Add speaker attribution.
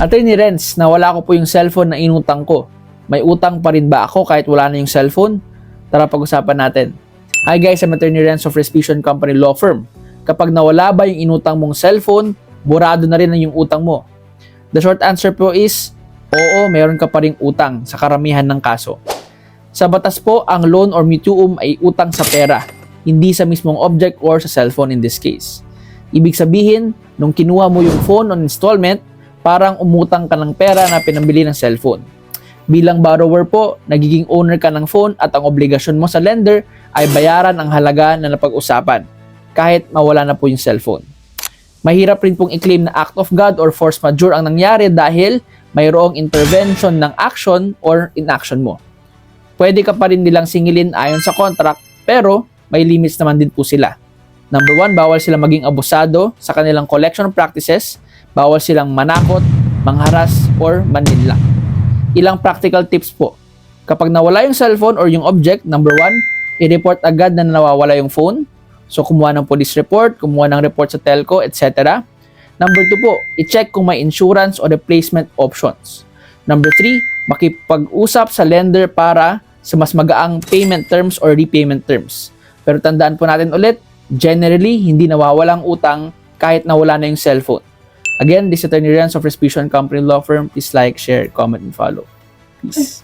Speaker 1: Attorney Renz, nawala ko po yung cellphone na inutang ko. May utang pa rin ba ako kahit wala na yung cellphone? Tara pag-usapan natin. Hi guys, I'm Attorney Renz of Respition Company Law Firm. Kapag nawala ba yung inutang mong cellphone, burado na rin ang yung utang mo. The short answer po is, oo, meron ka pa ring utang sa karamihan ng kaso. Sa batas po, ang loan or mutuum ay utang sa pera, hindi sa mismong object or sa cellphone in this case. Ibig sabihin, nung kinuha mo yung phone on installment, parang umutang ka ng pera na pinambili ng cellphone. Bilang borrower po, nagiging owner ka ng phone at ang obligasyon mo sa lender ay bayaran ang halaga na napag-usapan, kahit mawala na po yung cellphone. Mahirap rin pong i-claim na act of God or force majeure ang nangyari dahil mayroong intervention ng action or inaction mo. Pwede ka pa rin nilang singilin ayon sa contract, pero may limits naman din po sila. Number 1, bawal silang maging abusado sa kanilang collection practices, bawal silang manakot, mangharas, or manlinlang. Ilang practical tips po. Kapag nawala yung cellphone or yung object, number 1, i-report agad na nawawala yung phone. So, kumuha ng police report, kumuha ng report sa telco, etc. Number 2 po, i-check kung may insurance o replacement options. Number 3, makipag-usap sa lender para sa mas magaang payment terms or repayment terms. Pero tandaan po natin ulit, generally, hindi nawawalang utang kahit nawala na yung cellphone. Again, this is Attorney Renz of Respition Company Law Firm. Please like, share, comment, and follow. Peace.